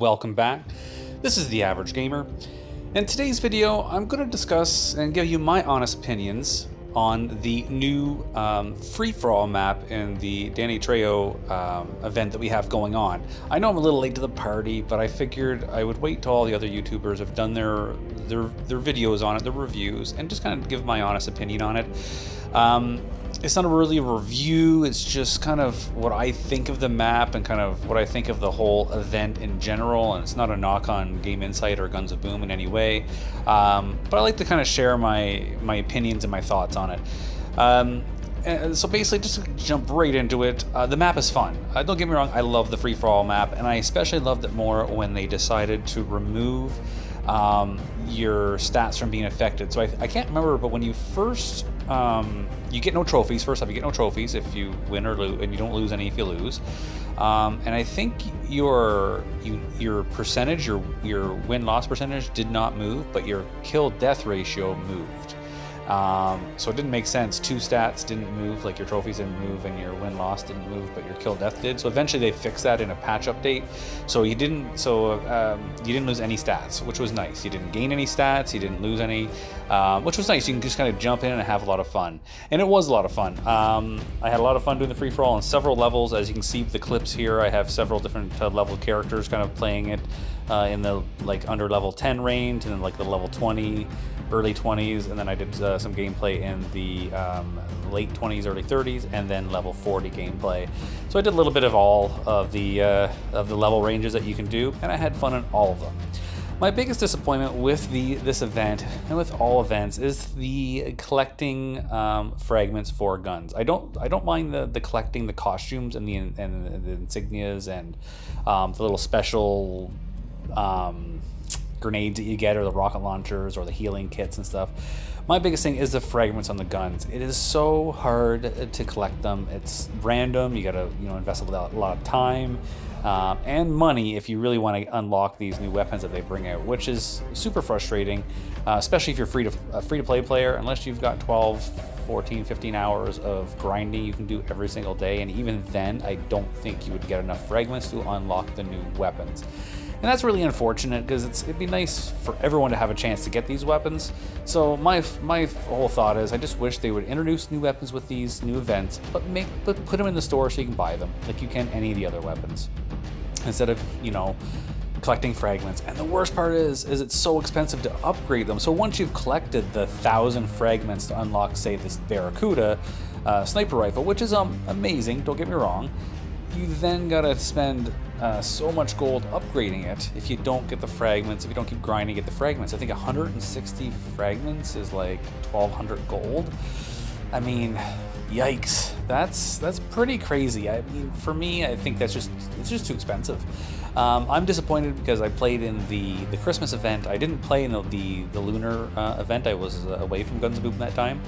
welcome back. This is The Average Gamer. In today's video, I'm going to discuss and give you my honest opinions on the new free-for-all map in the Danny Trejo event that we have going on. I know I'm a little late to the party, but I figured I would wait till all the other YouTubers have done their videos on it, their reviews, and just kind of give my honest opinion on it. It's not really a review, it's just kind of what I think of the map and kind of what I think of the whole event in general, and it's not a knock on Game Insight or Guns of Boom in any way, but I like to kind of share my opinions and my thoughts on it. And so basically, just to jump right into it, the map is fun. Don't get me wrong, I love the free-for-all map, and I especially loved it more when they decided to remove your stats from being affected. So I can't remember, but when you first you get no trophies. First off, you get no trophies if you win or lose, and you don't lose any if you lose. And I think your percentage, your win-loss percentage did not move, but your kill-death ratio moved. So it didn't make sense. Two stats didn't move, like your trophies didn't move and your win-loss didn't move, but your kill-death did. So eventually they fixed that in a patch update. So you didn't lose any stats, which was nice. You didn't gain any stats, you didn't lose any, which was nice. You can just kind of jump in and have a lot of fun. And it was a lot of fun. I had a lot of fun doing the free-for-all on several levels. As you can see the clips here, I have several different level characters kind of playing it in the under level 10 range, and then like the level 20, early 20s, and then I did some gameplay in the late 20s, early 30s, and then level 40 gameplay. So I did a little bit of all of the level ranges that you can do, and I had fun in all of them. My biggest disappointment with this event, and with all events, is the collecting fragments for guns. I don't mind the collecting the costumes and the insignias and the little special grenades that you get, or the rocket launchers, or the healing kits and stuff. My biggest thing is the fragments on the guns. It is so hard to collect them. It's random. You gotta invest a lot of time and money if you really want to unlock these new weapons that they bring out, which is super frustrating, especially if you're a free-to-play player. Unless you've got 12, 14, 15 hours of grinding you can do every single day, and even then I don't think you would get enough fragments to unlock the new weapons. And that's really unfortunate, because it'd be nice for everyone to have a chance to get these weapons. So my whole thought is, I just wish they would introduce new weapons with these new events, but put them in the store so you can buy them like you can any of the other weapons, instead of collecting fragments. And the worst part is it's so expensive to upgrade them. So once you've collected the 1,000 fragments to unlock, say, this Barracuda sniper rifle, which is amazing, don't get me wrong, you then gotta spend so much gold upgrading it if you don't get the fragments, if you don't keep grinding to get the fragments. I think 160 fragments is like 1,200 gold. I mean, yikes. That's pretty crazy. I mean, for me, I think it's just too expensive. I'm disappointed because I played in the Christmas event. I didn't play in the lunar event. I was away from Guns of Boom that time.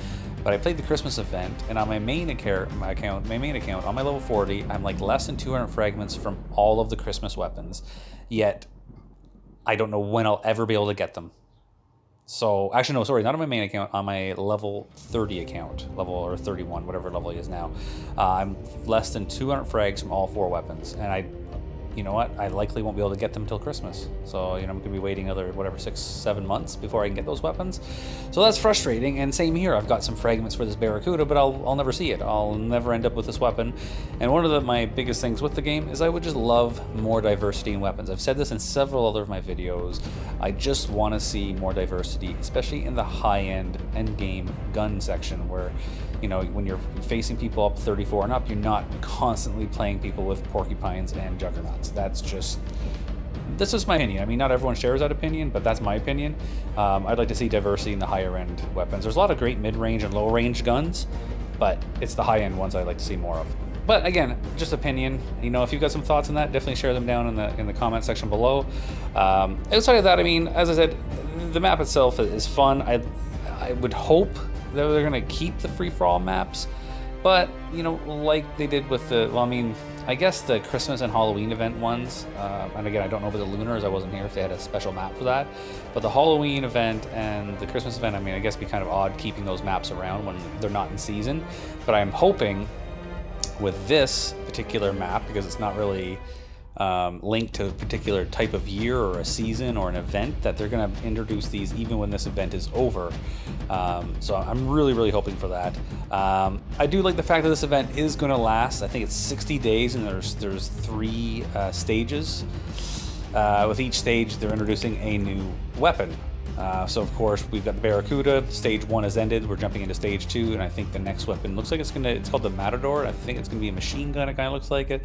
But I played the Christmas event, and on my main account, on my level 40, I'm like less than 200 fragments from all of the Christmas weapons. Yet, I don't know when I'll ever be able to get them. So, actually, no, sorry, not on my main account, on my level 30 account, or 31, whatever level he is now. I'm less than 200 frags from all 4 weapons, and you know what? I likely won't be able to get them until Christmas. So, I'm going to be waiting another, 6-7 months before I can get those weapons. So that's frustrating. And same here. I've got some fragments for this Barracuda, but I'll never see it. I'll never end up with this weapon. And one of my biggest things with the game is I would just love more diversity in weapons. I've said this in several other of my videos. I just want to see more diversity, especially in the high-end endgame gun section, where when you're facing people up 34 and up, you're not constantly playing people with porcupines and juggernauts. That's just my opinion. I mean, not everyone shares that opinion, but that's my opinion. I'd like to see diversity in the higher end weapons. There's a lot of great mid-range and low-range guns, but it's the high-end ones I'd like to see more of. But again, just opinion. If you've got some thoughts on that, definitely share them down in the comment section below. Outside of that, I mean, as I said, the map itself is fun. I would hope that they're going to keep the free-for-all maps, but like they did with I guess the Christmas and Halloween event ones, and again, I don't know about the Lunars, I wasn't here if they had a special map for that, but the Halloween event and the Christmas event, I mean, I guess it'd be kind of odd keeping those maps around when they're not in season, but I'm hoping with this particular map, because it's not really linked to a particular type of year or a season or an event, that they're going to introduce these even when this event is over. So I'm really hoping for that. I do like the fact that this event is going to last. I think it's 60 days, and there's 3 stages. With each stage, they're introducing a new weapon. So of course we've got the Barracuda. Stage 1 has ended. We're jumping into stage 2, and I think the next weapon looks like it's called the Matador. I think it's gonna be a machine gun. It kind of looks like it.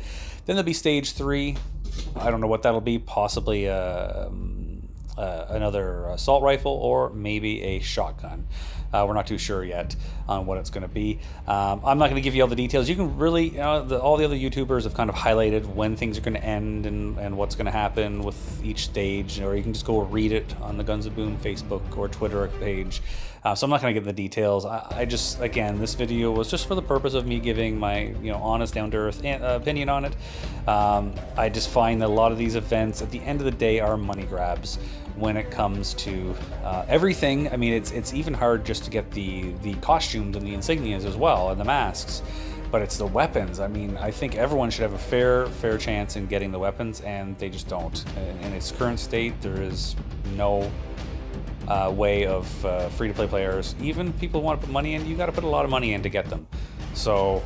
Then there'll be stage 3. I don't know what that'll be. Possibly another assault rifle, or maybe a shotgun. We're not too sure yet on what it's going to be. I'm not going to give you all the details. You can really, all the other YouTubers have kind of highlighted when things are going to end and what's going to happen with each stage, or you can just go read it on the Guns of Boom Facebook or Twitter page. So I'm not going to get the details. I just, again, this video was just for the purpose of me giving my, honest, down-to-earth opinion on it. I just find that a lot of these events, at the end of the day, are money grabs when it comes to everything. I mean, it's even hard just to get the costumes and the insignias as well, and the masks. But it's the weapons. I mean, I think everyone should have a fair chance in getting the weapons, and they just don't. In its current state, there is no way of free-to-play players, even people who want to put money in, you got to put a lot of money in to get them. So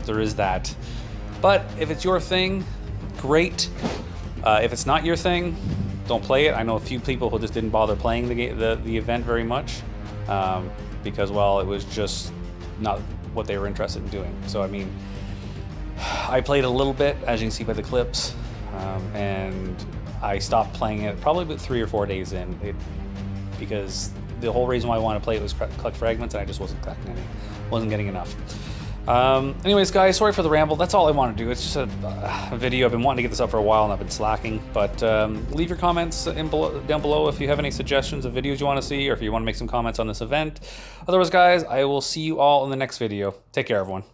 there is that. But if it's your thing, great. If it's not your thing, don't play it. I know a few people who just didn't bother playing the event very much because, well, it was just not what they were interested in doing. So, I mean, I played a little bit, as you can see by the clips, and I stopped playing it probably about 3 or 4 days in, because the whole reason why I wanted to play it was collect fragments, and I just wasn't collecting any, wasn't getting enough. Anyways, guys, sorry for the ramble. That's all I want to do. It's just a video. I've been wanting to get this up for a while, and I've been slacking. But leave your comments down below if you have any suggestions of videos you want to see, or if you want to make some comments on this event. Otherwise, guys, I will see you all in the next video. Take care, everyone.